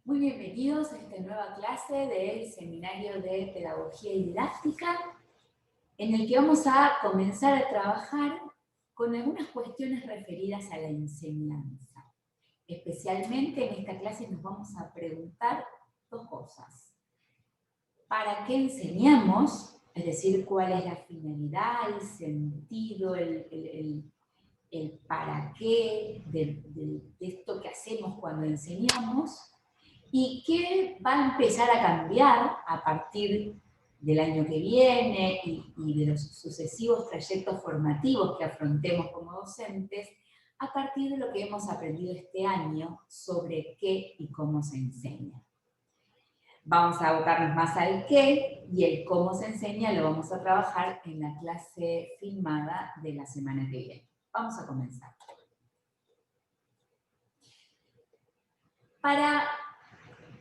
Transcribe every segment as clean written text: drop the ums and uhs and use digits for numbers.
Muy bienvenidos a esta nueva clase del Seminario de Pedagogía y Didáctica, en el que vamos a comenzar a trabajar con algunas cuestiones referidas a la enseñanza. Especialmente en esta clase nos vamos a preguntar dos cosas. ¿Para qué enseñamos? Es decir, ¿cuál es la finalidad, el sentido, el para qué de esto que hacemos cuando enseñamos? ¿Y qué va a empezar a cambiar a partir del año que viene y de los sucesivos trayectos formativos que afrontemos como docentes a partir de lo que hemos aprendido este año sobre qué y cómo se enseña? Vamos a abocarnos más al qué, y el cómo se enseña lo vamos a trabajar en la clase filmada de la semana que viene. Vamos a comenzar. Para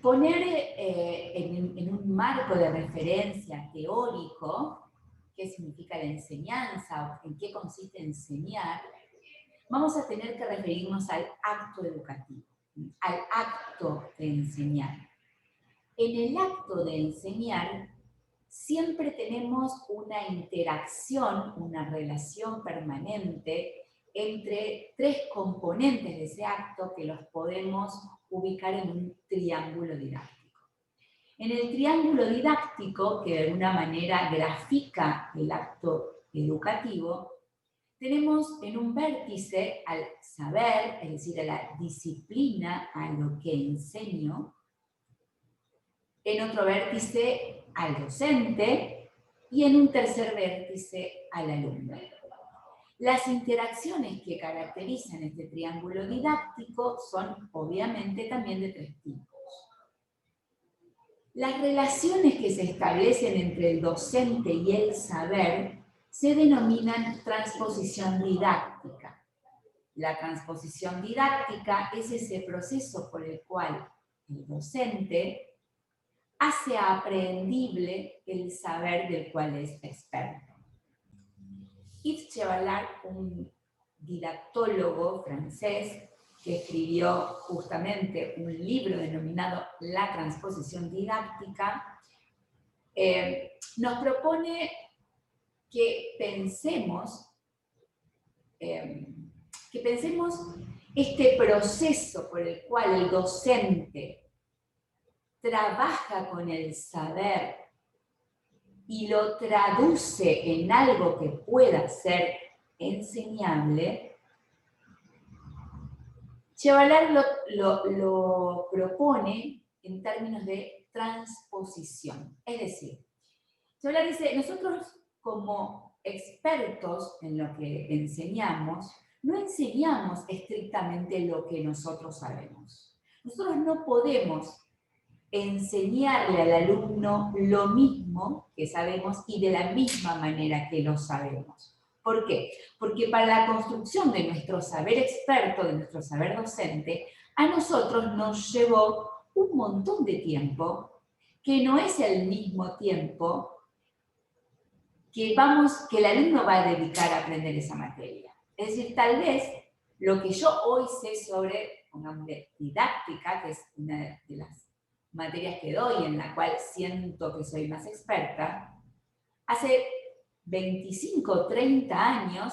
poner en un marco de referencia teórico qué significa la enseñanza, o en qué consiste enseñar, vamos a tener que referirnos al acto educativo, al acto de enseñar. En el acto de enseñar siempre tenemos una interacción, una relación permanente entre tres componentes de ese acto que los podemos ubicar en un triángulo didáctico. En el triángulo didáctico, que de alguna manera grafica el acto educativo, tenemos en un vértice al saber, es decir, a la disciplina, a lo que enseño. En otro vértice al docente y en un tercer vértice al alumno. Las interacciones que caracterizan este triángulo didáctico son obviamente también de tres tipos. Las relaciones que se establecen entre el docente y el saber se denominan transposición didáctica. La transposición didáctica es ese proceso por el cual el docente hace aprehendible el saber del cual es experto. Yves Chevallard, un didactólogo francés que escribió justamente un libro denominado La transposición didáctica, nos propone que pensemos este proceso por el cual el docente trabaja con el saber y lo traduce en algo que pueda ser enseñable. Chevallard lo propone en términos de transposición. Es decir, Chevallard dice, nosotros como expertos en lo que enseñamos, no enseñamos estrictamente lo que nosotros sabemos. Nosotros no podemos enseñarle al alumno lo mismo que sabemos y de la misma manera que lo sabemos. ¿Por qué? Porque para la construcción de nuestro saber experto, de nuestro saber docente, a nosotros nos llevó un montón de tiempo, que no es el mismo tiempo que el alumno va a dedicar a aprender esa materia. Es decir, tal vez lo que yo hoy sé sobre, pongamos, didáctica, que es una de las materias que doy, en la cual siento que soy más experta, hace 25, 30 años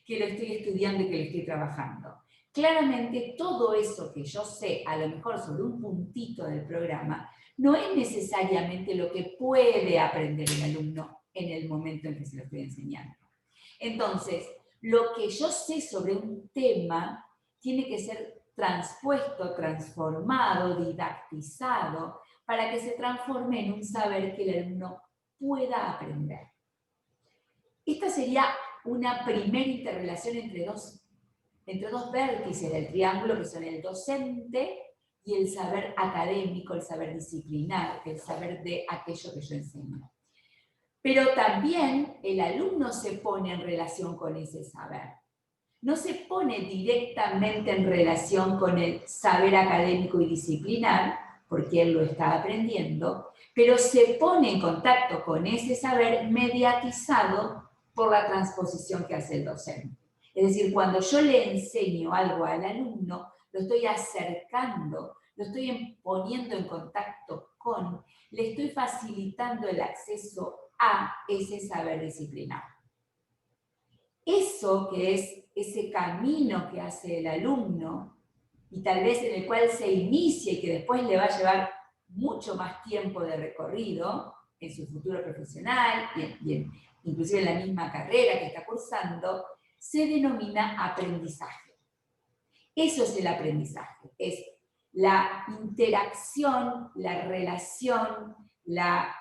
que lo estoy estudiando y que lo estoy trabajando. Claramente todo eso que yo sé, a lo mejor sobre un puntito del programa, no es necesariamente lo que puede aprender el alumno en el momento en que se lo estoy enseñando. Entonces, lo que yo sé sobre un tema tiene que ser transpuesto, transformado, didactizado, para que se transforme en un saber que el alumno pueda aprender. Esta sería una primera interrelación entre dos vértices del triángulo, que son el docente y el saber académico, el saber disciplinar, el saber de aquello que yo enseño. Pero también el alumno se pone en relación con ese saber. No se pone directamente en relación con el saber académico y disciplinar, porque él lo está aprendiendo, pero se pone en contacto con ese saber mediatizado por la transposición que hace el docente. Es decir, cuando yo le enseño algo al alumno, lo estoy acercando, lo estoy poniendo en contacto con, le estoy facilitando el acceso a ese saber disciplinado. Eso que es ese camino que hace el alumno, y tal vez en el cual se inicia y que después le va a llevar mucho más tiempo de recorrido en su futuro profesional y inclusive en la misma carrera que está cursando, se denomina aprendizaje. Eso es el aprendizaje, es la interacción, la relación, la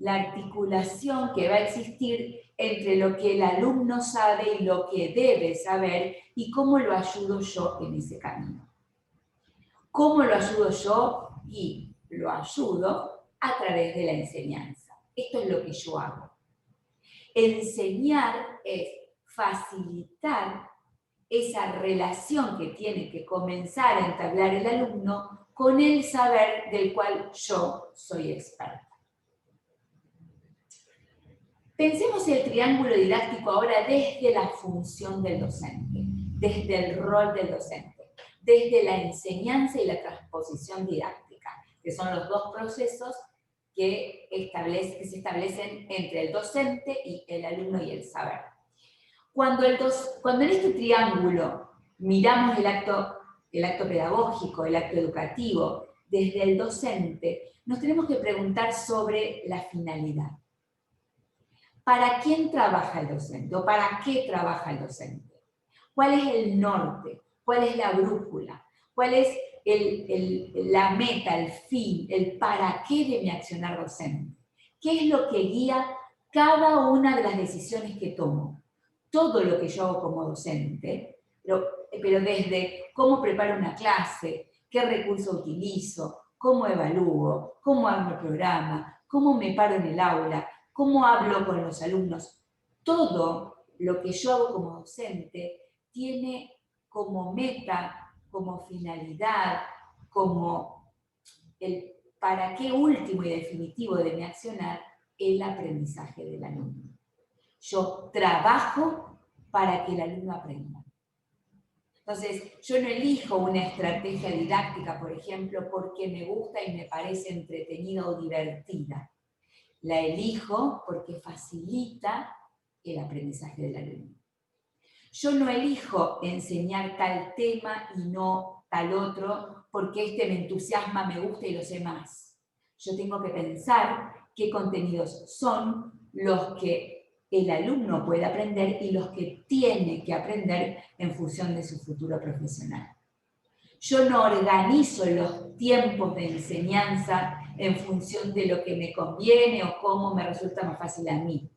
articulación que va a existir entre lo que el alumno sabe y lo que debe saber y cómo lo ayudo yo en ese camino. ¿Cómo lo ayudo yo? Y lo ayudo a través de la enseñanza. Esto es lo que yo hago. Enseñar es facilitar esa relación que tiene que comenzar a entablar el alumno con el saber del cual yo soy experta. Pensemos el triángulo didáctico ahora desde la función del docente, desde el rol del docente, desde la enseñanza y la transposición didáctica, que son los dos procesos que se establecen entre el docente y el alumno y el saber. Cuando en este triángulo miramos el acto pedagógico, el acto educativo, desde el docente, nos tenemos que preguntar sobre la finalidad. ¿Para quién trabaja el docente? ¿O para qué trabaja el docente? ¿Cuál es el norte? ¿Cuál es la brújula? ¿Cuál es la meta, el fin, el para qué de mi accionar docente? ¿Qué es lo que guía cada una de las decisiones que tomo? Todo lo que yo hago como docente, pero desde cómo preparo una clase, qué recurso utilizo, cómo evalúo, cómo hago el programa, cómo me paro en el aula, cómo hablo con los alumnos. Todo lo que yo hago como docente tiene como meta, como finalidad, como el para qué último y definitivo de mi accionar, el aprendizaje del alumno. Yo trabajo para que el alumno aprenda. Entonces, yo no elijo una estrategia didáctica, por ejemplo, porque me gusta y me parece entretenida o divertida. La elijo porque facilita el aprendizaje del alumno. Yo no elijo enseñar tal tema y no tal otro porque este me entusiasma, me gusta y lo sé más. Yo tengo que pensar qué contenidos son los que el alumno puede aprender y los que tiene que aprender en función de su futuro profesional. Yo no organizo los tiempos de enseñanza en función de lo que me conviene o cómo me resulta más fácil a mí,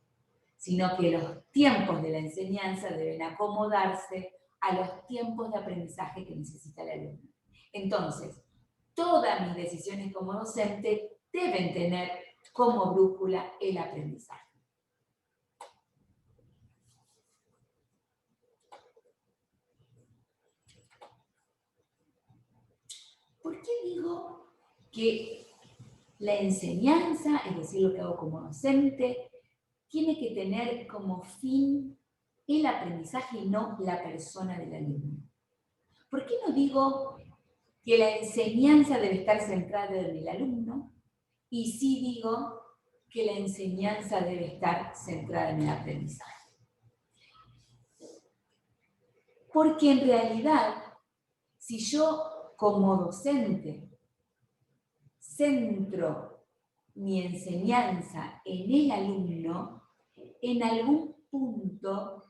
sino que los tiempos de la enseñanza deben acomodarse a los tiempos de aprendizaje que necesita el alumno. Entonces, todas mis decisiones como docente deben tener como brújula el aprendizaje. ¿Por qué digo que la enseñanza, es decir, lo que hago como docente, tiene que tener como fin el aprendizaje y no la persona del alumno? ¿Por qué no digo que la enseñanza debe estar centrada en el alumno y sí digo que la enseñanza debe estar centrada en el aprendizaje? Porque en realidad, si yo como docente centro mi enseñanza en el alumno, en algún punto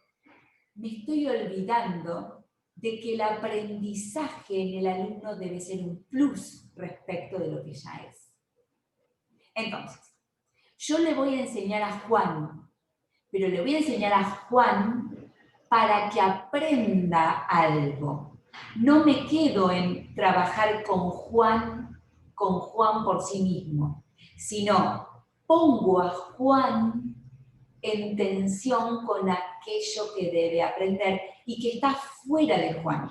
me estoy olvidando de que el aprendizaje en el alumno debe ser un plus respecto de lo que ya es. Entonces, yo le voy a enseñar a Juan, pero le voy a enseñar a Juan para que aprenda algo. No me quedo en trabajar con Juan por sí mismo, sino pongo a Juan en tensión con aquello que debe aprender y que está fuera de Juan.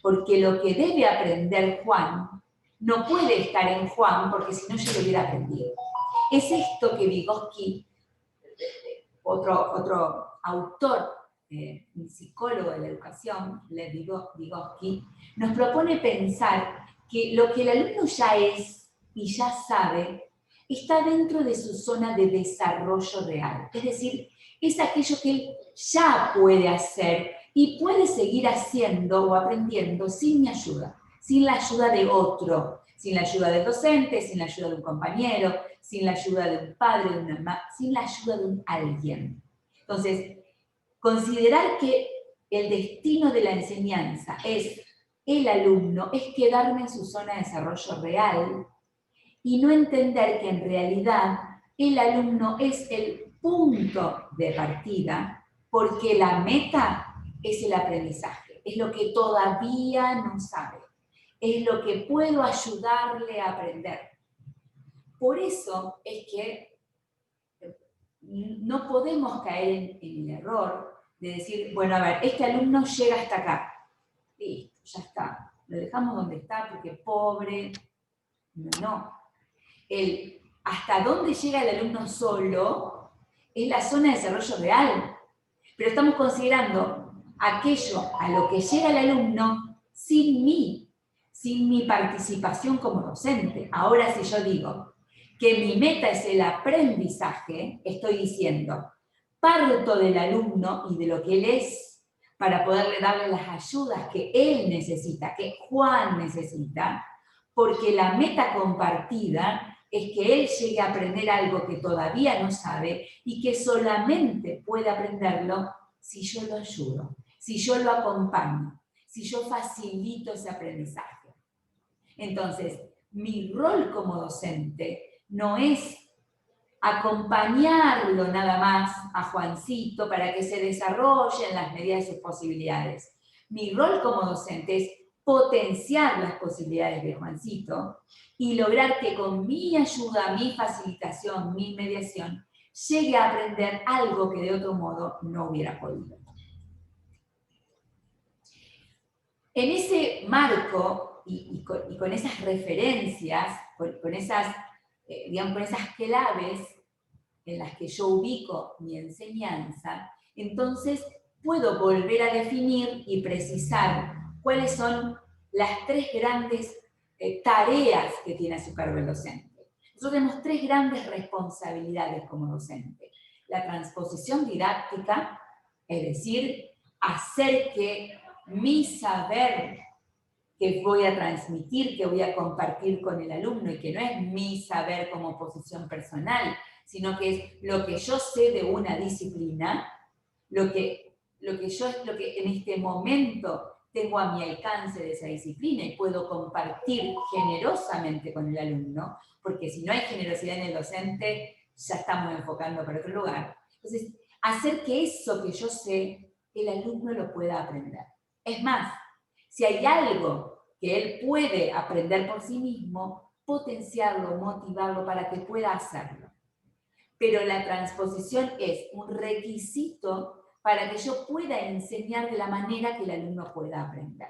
Porque lo que debe aprender Juan no puede estar en Juan porque si no yo lo hubiera aprendido. Es esto que Vygotsky, otro autor un psicólogo de la educación, Vygotsky, nos propone pensar que lo que el alumno ya es y ya sabe está dentro de su zona de desarrollo real. Es decir, es aquello que él ya puede hacer y puede seguir haciendo o aprendiendo sin mi ayuda, sin la ayuda de otro, sin la ayuda del docente, sin la ayuda de un compañero, sin la ayuda de un padre, de una mamá, sin la ayuda de un alguien. Entonces, considerar que el destino de la enseñanza es el alumno, es quedarme en su zona de desarrollo real y no entender que en realidad el alumno es el punto de partida, porque la meta es el aprendizaje, es lo que todavía no sabe, es lo que puedo ayudarle a aprender. Por eso es que no podemos caer en el error de decir, bueno, a ver, este alumno llega hasta acá, listo, ya está, lo dejamos donde está porque pobre, no. Hasta dónde llega el alumno solo es la zona de desarrollo real, pero estamos considerando aquello a lo que llega el alumno sin mi participación como docente. Ahora, si yo digo que mi meta es el aprendizaje, estoy diciendo, parto del alumno y de lo que él es para poderle darle las ayudas que él necesita, que Juan necesita, porque la meta compartida es que él llegue a aprender algo que todavía no sabe y que solamente puede aprenderlo si yo lo ayudo, si yo lo acompaño, si yo facilito ese aprendizaje. Entonces, mi rol como docente no es acompañarlo nada más a Juancito para que se desarrolle en las medidas de sus posibilidades. Mi rol como docente es potenciar las posibilidades de Juancito y lograr que con mi ayuda, mi facilitación, mi mediación, llegue a aprender algo que de otro modo no hubiera podido. En ese marco y con esas referencias, con esas claves en las que yo ubico mi enseñanza, entonces puedo volver a definir y precisar cuáles son las tres grandes tareas que tiene a su cargo el docente. Nosotros tenemos tres grandes responsabilidades como docente. La transposición didáctica, es decir, hacer que mi saber que voy a transmitir, que voy a compartir con el alumno y que no es mi saber como posición personal, sino que es lo que yo sé de una disciplina, lo que en este momento tengo a mi alcance de esa disciplina y puedo compartir generosamente con el alumno, porque si no hay generosidad en el docente, ya estamos enfocando para otro lugar. Entonces, hacer que eso que yo sé, el alumno lo pueda aprender. Es más, si hay algo que él puede aprender por sí mismo, potenciarlo, motivarlo para que pueda hacerlo. Pero la transposición es un requisito para que yo pueda enseñar de la manera que el alumno pueda aprender.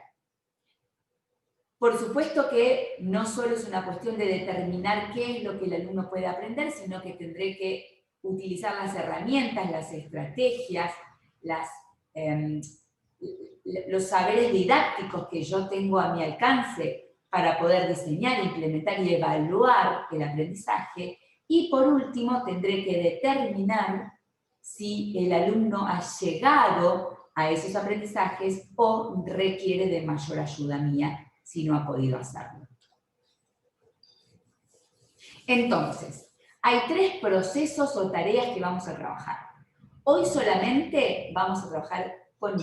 Por supuesto que no solo es una cuestión de determinar qué es lo que el alumno puede aprender, sino que tendré que utilizar las herramientas, las estrategias, los saberes didácticos que yo tengo a mi alcance para poder diseñar, implementar y evaluar el aprendizaje. Y por último, tendré que determinar si el alumno ha llegado a esos aprendizajes o requiere de mayor ayuda mía si no ha podido hacerlo. Entonces, hay tres procesos o tareas que vamos a trabajar. Hoy solamente vamos a trabajar con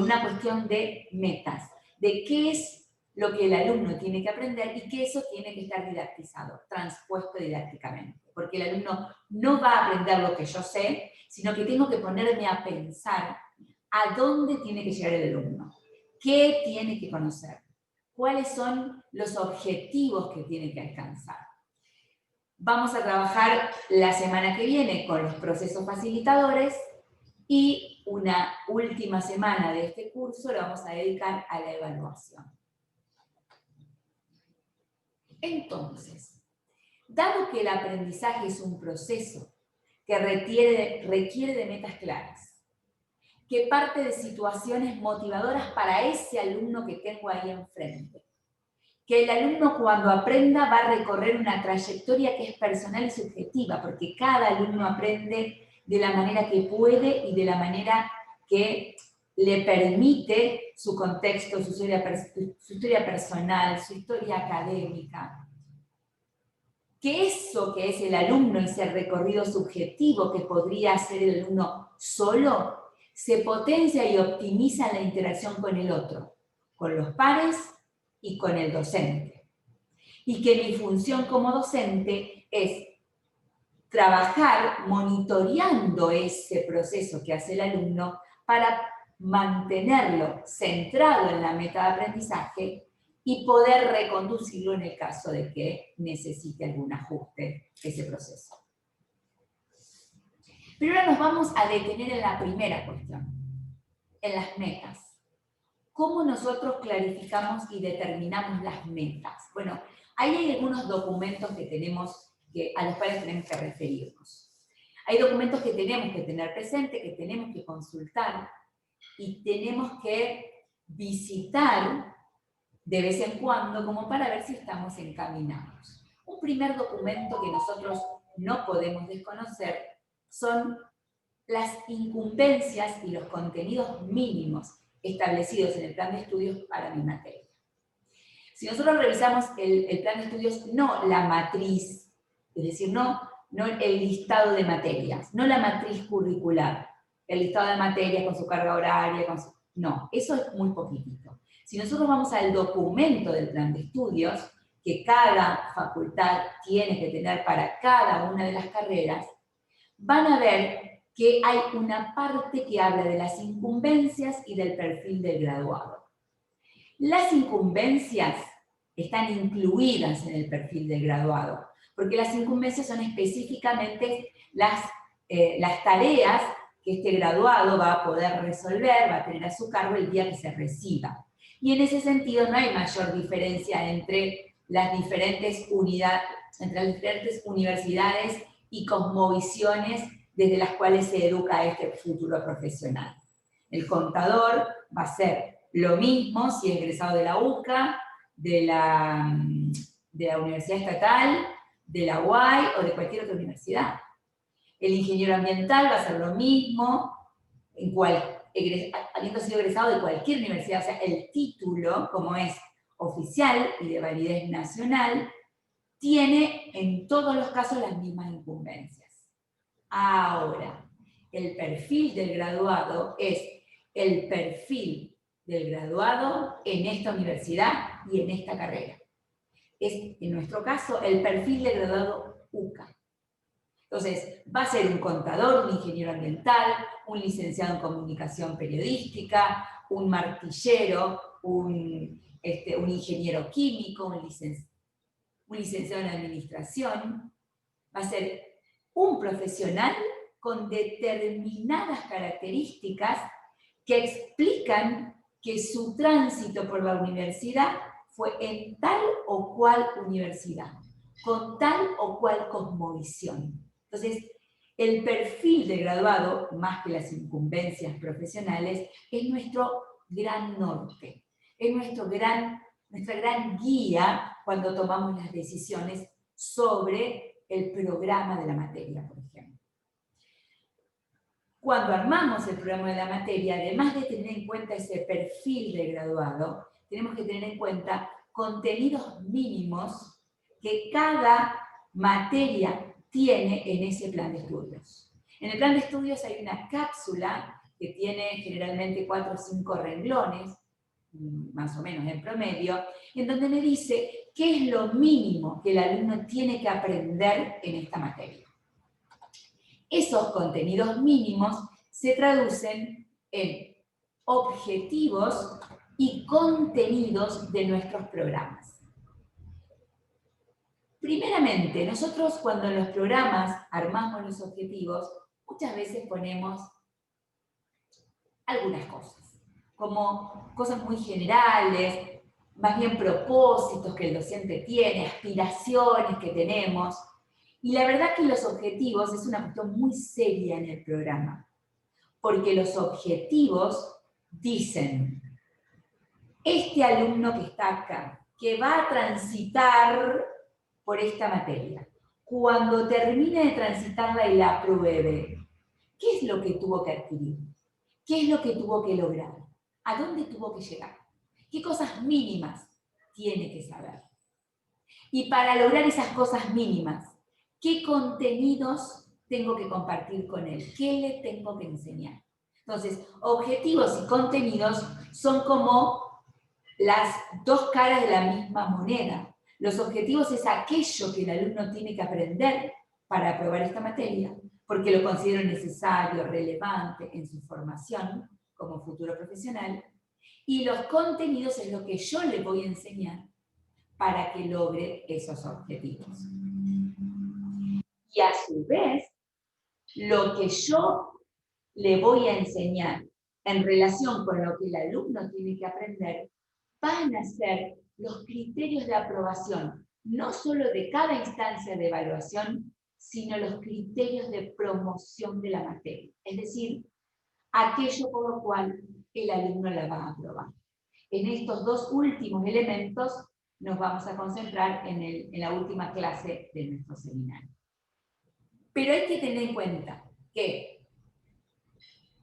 una cuestión de metas, de qué es lo que el alumno tiene que aprender y que eso tiene que estar didactizado, transpuesto didácticamente. Porque el alumno no va a aprender lo que yo sé, sino que tengo que ponerme a pensar a dónde tiene que llegar el alumno, qué tiene que conocer, cuáles son los objetivos que tiene que alcanzar. Vamos a trabajar la semana que viene con los procesos facilitadores y una última semana de este curso la vamos a dedicar a la evaluación. Entonces, dado que el aprendizaje es un proceso que requiere de metas claras, que parte de situaciones motivadoras para ese alumno que tengo ahí enfrente. Que el alumno cuando aprenda va a recorrer una trayectoria que es personal y subjetiva, porque cada alumno aprende de la manera que puede y de la manera que le permite su contexto, su historia personal, su historia académica. Que eso que es el alumno, ese recorrido subjetivo que podría hacer el alumno solo, se potencia y optimiza en la interacción con el otro, con los pares y con el docente. Y que mi función como docente es trabajar monitoreando ese proceso que hace el alumno para mantenerlo centrado en la meta de aprendizaje y poder reconducirlo en el caso de que necesite algún ajuste ese proceso. Pero ahora nos vamos a detener en la primera cuestión, en las metas. ¿Cómo nosotros clarificamos y determinamos las metas? Bueno, ahí hay algunos documentos que tenemos, a los cuales tenemos que referirnos. Hay documentos que tenemos que tener presente, que tenemos que consultar y tenemos que visitar de vez en cuando como para ver si estamos encaminados. Un primer documento que nosotros no podemos desconocer son las incumbencias y los contenidos mínimos establecidos en el plan de estudios para mi materia. Si nosotros revisamos el plan de estudios, no la matriz, es decir, no el listado de materias, no la matriz curricular, el listado de materias con su carga horaria, no, eso es muy poquitito. Si nosotros vamos al documento del plan de estudios, que cada facultad tiene que tener para cada una de las carreras, van a ver que hay una parte que habla de las incumbencias y del perfil del graduado. Las incumbencias están incluidas en el perfil del graduado, porque las incumbencias son específicamente las tareas que este graduado va a poder resolver, va a tener a su cargo el día que se reciba. Y en ese sentido no hay mayor diferencia entre las diferentes universidades y cosmovisiones desde las cuales se educa a este futuro profesional. El contador va a ser lo mismo si es egresado de la UCA, de la Universidad Estatal, de la UAI o de cualquier otra universidad. El ingeniero ambiental va a ser lo mismo, habiendo sido egresado de cualquier universidad, o sea, el título, como es oficial y de validez nacional, tiene en todos los casos las mismas incumbencias. Ahora, el perfil del graduado es el perfil del graduado en esta universidad y en esta carrera. Es, en nuestro caso, el perfil del graduado UCA. Entonces, va a ser un contador, un ingeniero ambiental, un licenciado en comunicación periodística, un martillero, un ingeniero químico, un licenciado en administración. Va a ser un profesional con determinadas características que explican que su tránsito por la universidad fue en tal o cual universidad, con tal o cual cosmovisión. Entonces, el perfil de graduado, más que las incumbencias profesionales, es nuestro gran norte, es nuestra gran guía cuando tomamos las decisiones sobre el programa de la materia, por ejemplo. Cuando armamos el programa de la materia, además de tener en cuenta ese perfil de graduado, tenemos que tener en cuenta contenidos mínimos que cada materia tiene en ese plan de estudios. En el plan de estudios hay una cápsula que tiene generalmente 4 o 5 renglones, más o menos en promedio, en donde me dice qué es lo mínimo que el alumno tiene que aprender en esta materia. Esos contenidos mínimos se traducen en objetivos y contenidos de nuestros programas. Primeramente, nosotros cuando en los programas armamos los objetivos, muchas veces ponemos algunas cosas, como cosas muy generales, más bien propósitos que el docente tiene, aspiraciones que tenemos. Y la verdad que los objetivos es una cuestión muy seria en el programa, Porque los objetivos dicen, este alumno que está acá, que va a transitar por esta materia, cuando termine de transitarla y la apruebe, ¿qué es lo que tuvo que adquirir? ¿Qué es lo que tuvo que lograr? ¿A dónde tuvo que llegar? ¿Qué cosas mínimas tiene que saber? Y para lograr esas cosas mínimas, ¿qué contenidos tengo que compartir con él? ¿Qué le tengo que enseñar? Entonces, objetivos y contenidos son como las dos caras de la misma moneda. Los objetivos es aquello que el alumno tiene que aprender para aprobar esta materia, porque lo considero necesario, relevante en su formación como futuro profesional, y los contenidos es lo que yo le voy a enseñar para que logre esos objetivos. Y a su vez, lo que yo le voy a enseñar en relación con lo que el alumno tiene que aprender, van a ser los criterios de aprobación, no solo de cada instancia de evaluación, sino los criterios de promoción de la materia. Es decir, aquello por lo cual el alumno la va a aprobar. En estos dos últimos elementos nos vamos a concentrar en la última clase de nuestro seminario. Pero hay que tener en cuenta que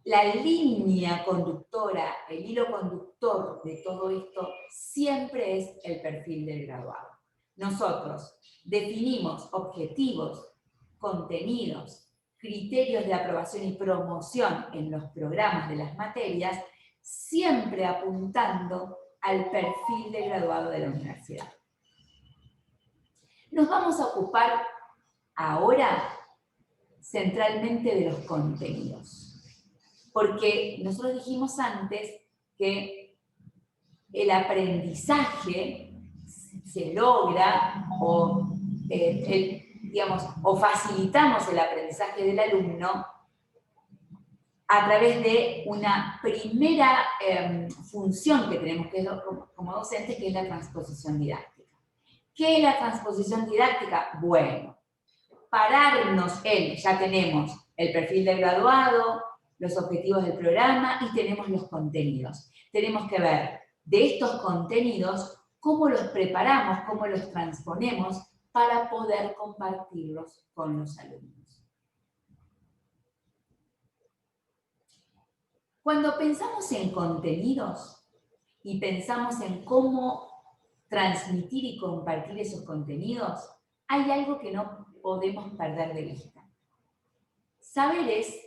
la línea conductora, el hilo conductor de todo esto, siempre es el perfil del graduado. Nosotros definimos objetivos, contenidos, criterios de aprobación y promoción en los programas de las materias, siempre apuntando al perfil de graduado de la universidad. Nos vamos a ocupar ahora centralmente de los contenidos. Porque nosotros dijimos antes que el aprendizaje se logra o facilitamos el aprendizaje del alumno a través de una primera función que tenemos que como docentes, que es la transposición didáctica. ¿Qué es la transposición didáctica? Bueno, pararnos en, ya tenemos el perfil del graduado, los objetivos del programa y tenemos los contenidos. Tenemos que ver de estos contenidos cómo los preparamos, cómo los transponemos para poder compartirlos con los alumnos. Cuando pensamos en contenidos y pensamos en cómo transmitir y compartir esos contenidos, hay algo que no podemos perder de vista. Saberes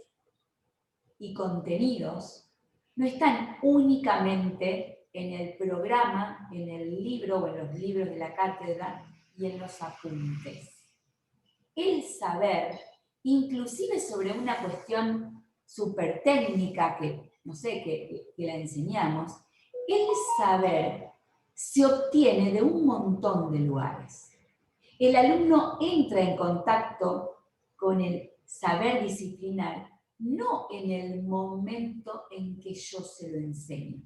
y contenidos no están únicamente en el programa, en el libro o en los libros de la cátedra y en los apuntes. El saber, inclusive sobre una cuestión súper técnica que, no sé, que la enseñamos, el saber se obtiene de un montón de lugares. El alumno entra en contacto con el saber disciplinar no en el momento en que yo se lo enseño.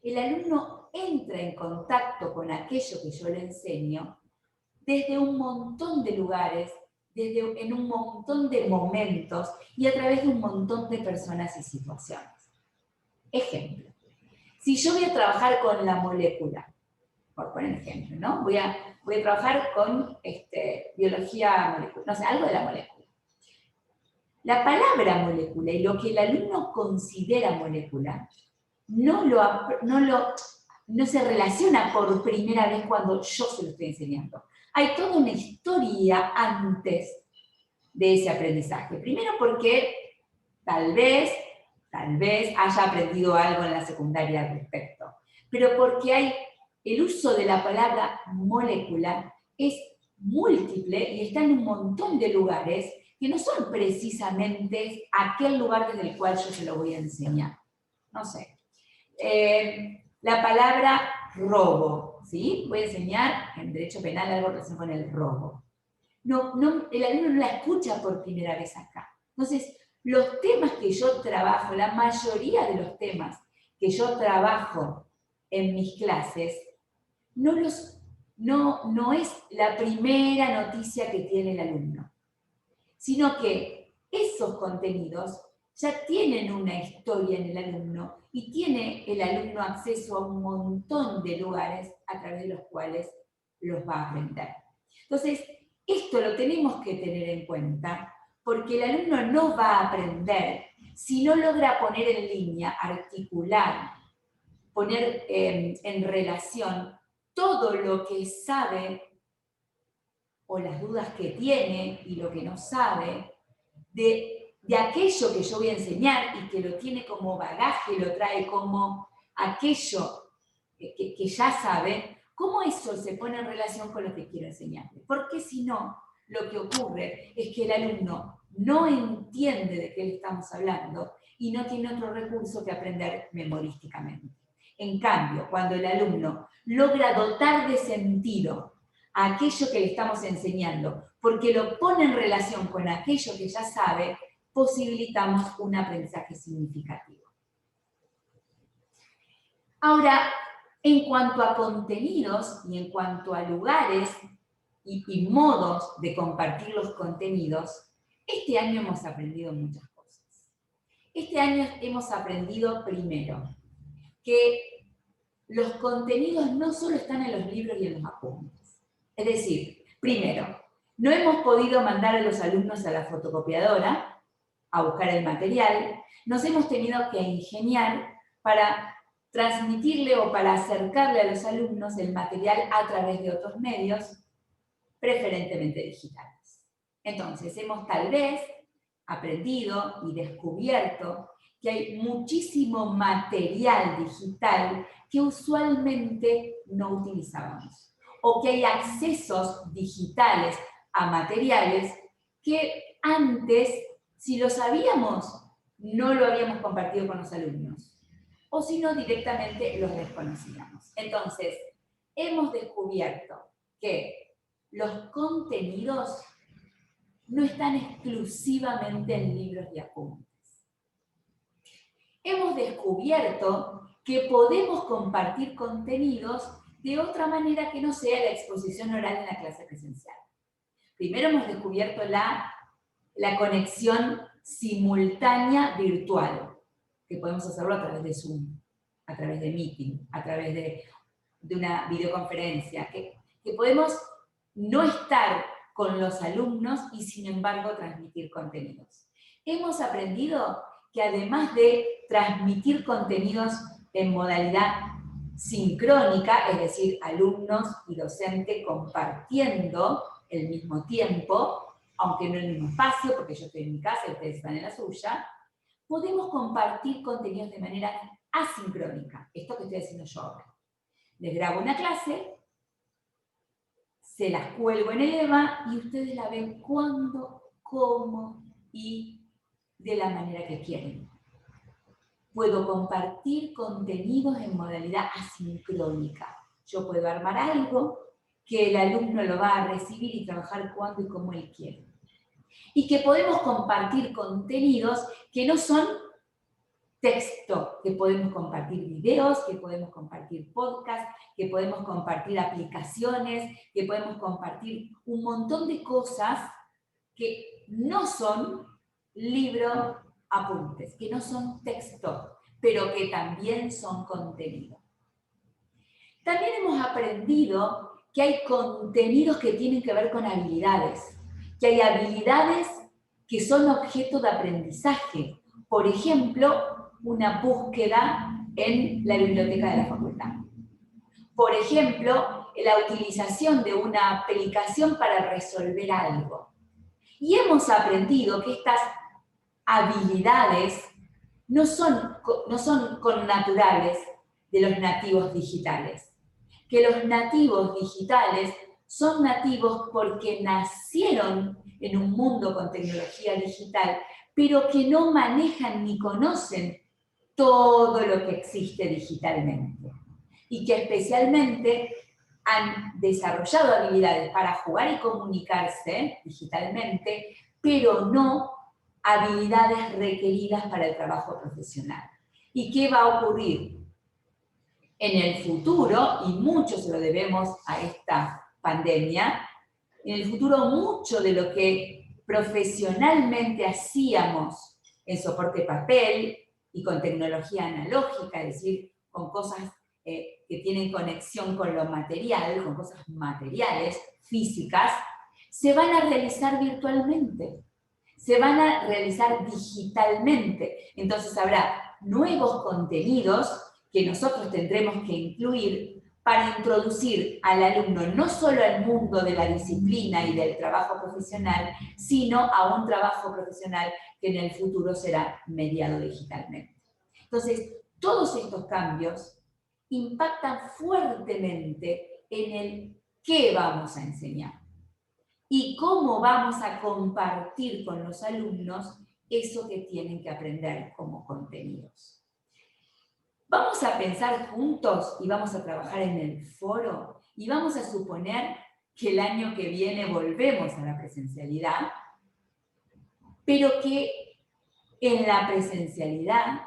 El alumno entra en contacto con aquello que yo le enseño desde un montón de lugares, en un montón de momentos y a través de un montón de personas y situaciones. Ejemplo, si yo voy a trabajar con la molécula, por poner ejemplo, ¿no? Voy a trabajar con biología molecular, no sé, algo de la molécula. La palabra molécula y lo que el alumno considera molécula no se relaciona por primera vez cuando yo se lo estoy enseñando. Hay toda una historia antes de ese aprendizaje. Primero porque tal vez haya aprendido algo en la secundaria al respecto, pero porque hay el uso de la palabra molécula es múltiple y está en un montón de lugares que no son precisamente aquel lugar desde el cual yo se lo voy a enseñar. No sé. La palabra robo, ¿sí? Voy a enseñar en Derecho Penal algo relacionado con el robo. El alumno no la escucha por primera vez acá. Entonces, los temas que yo trabajo, la mayoría de los temas que yo trabajo en mis clases, no es la primera noticia que tiene el alumno, sino que esos contenidos ya tienen una historia en el alumno y tiene el alumno acceso a un montón de lugares a través de los cuales los va a aprender. Entonces, esto lo tenemos que tener en cuenta porque el alumno no va a aprender si no logra poner en línea, articular, poner en relación todo lo que sabe o las dudas que tiene y lo que no sabe de aquello que yo voy a enseñar y que lo tiene como bagaje, lo trae como aquello que ya sabe, cómo eso se pone en relación con lo que quiero enseñarle. Porque si no, lo que ocurre es que el alumno no entiende de qué le estamos hablando y no tiene otro recurso que aprender memorísticamente. En cambio, cuando el alumno logra dotar de sentido a aquello que le estamos enseñando, porque lo pone en relación con aquello que ya sabe, posibilitamos un aprendizaje significativo. Ahora, en cuanto a contenidos y en cuanto a lugares y modos de compartir los contenidos, este año hemos aprendido muchas cosas. Este año hemos aprendido primero que los contenidos no solo están en los libros y en los apuntes. Es decir, primero, no hemos podido mandar a los alumnos a la fotocopiadora a buscar el material, nos hemos tenido que ingeniar para transmitirle o para acercarle a los alumnos el material a través de otros medios, preferentemente digitales. Entonces, hemos tal vez aprendido y descubierto que hay muchísimo material digital que usualmente no utilizábamos, o que hay accesos digitales a materiales que antes, si lo sabíamos, no lo habíamos compartido con los alumnos, o si no, directamente los desconocíamos. Entonces, hemos descubierto que los contenidos no están exclusivamente en libros y apuntes. Hemos descubierto que podemos compartir contenidos de otra manera que no sea la exposición oral en la clase presencial. Primero hemos descubierto la conexión simultánea virtual, que podemos hacerlo a través de Zoom, a través de Meeting, a través de una videoconferencia, que podemos no estar con los alumnos y sin embargo transmitir contenidos. Hemos aprendido que además de transmitir contenidos en modalidad sincrónica, es decir, alumnos y docente compartiendo el mismo tiempo, aunque no en el mismo espacio, porque yo estoy en mi casa y ustedes están en la suya, podemos compartir contenidos de manera asincrónica. Esto que estoy haciendo yo ahora. Les grabo una clase, se las cuelgo en el EVA y ustedes la ven cuando, cómo y de la manera que quieren. Puedo compartir contenidos en modalidad asincrónica. Yo puedo armar algo que el alumno lo va a recibir y trabajar cuando y como él quiere. Y que podemos compartir contenidos que no son texto, que podemos compartir videos, que podemos compartir podcasts, que podemos compartir aplicaciones, que podemos compartir un montón de cosas que no son libros, apuntes, que no son texto, pero que también son contenido. También hemos aprendido que hay contenidos que tienen que ver con habilidades, que hay habilidades que son objeto de aprendizaje. Por ejemplo, una búsqueda en la biblioteca de la facultad. Por ejemplo, la utilización de una aplicación para resolver algo. Y hemos aprendido que estas habilidades no son connaturales de los nativos digitales. Que los nativos digitales son nativos porque nacieron en un mundo con tecnología digital, pero que no manejan ni conocen todo lo que existe digitalmente. Y que especialmente han desarrollado habilidades para jugar y comunicarse digitalmente, pero no habilidades requeridas para el trabajo profesional. ¿Y qué va a ocurrir? En el futuro, y mucho se lo debemos a esta pandemia, en el futuro mucho de lo que profesionalmente hacíamos en soporte papel y con tecnología analógica, es decir, con cosas que tienen conexión con lo material, con cosas materiales, físicas, se van a realizar virtualmente, se van a realizar digitalmente. Entonces habrá nuevos contenidos que nosotros tendremos que incluir para introducir al alumno no solo al mundo de la disciplina y del trabajo profesional, sino a un trabajo profesional que en el futuro será mediado digitalmente. Entonces, todos estos cambios impactan fuertemente en el qué vamos a enseñar y cómo vamos a compartir con los alumnos eso que tienen que aprender como contenidos. Vamos a pensar juntos y vamos a trabajar en el foro y vamos a suponer que el año que viene volvemos a la presencialidad, pero que en la presencialidad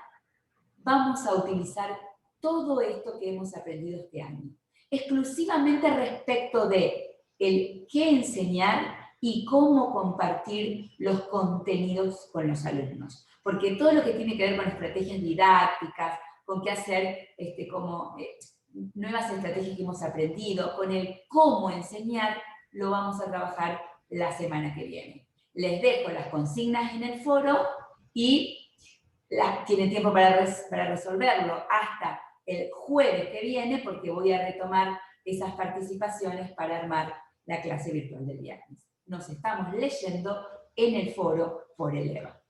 vamos a utilizar todo esto que hemos aprendido este año, exclusivamente respecto de el qué enseñar y cómo compartir los contenidos con los alumnos. Porque todo lo que tiene que ver con estrategias didácticas, con qué hacer, nuevas estrategias que hemos aprendido, con el cómo enseñar, lo vamos a trabajar la semana que viene. Les dejo las consignas en el foro y tienen tiempo para resolverlo hasta el jueves que viene, porque voy a retomar esas participaciones para armar la clase virtual del viernes. Nos estamos leyendo en el foro por el EVA.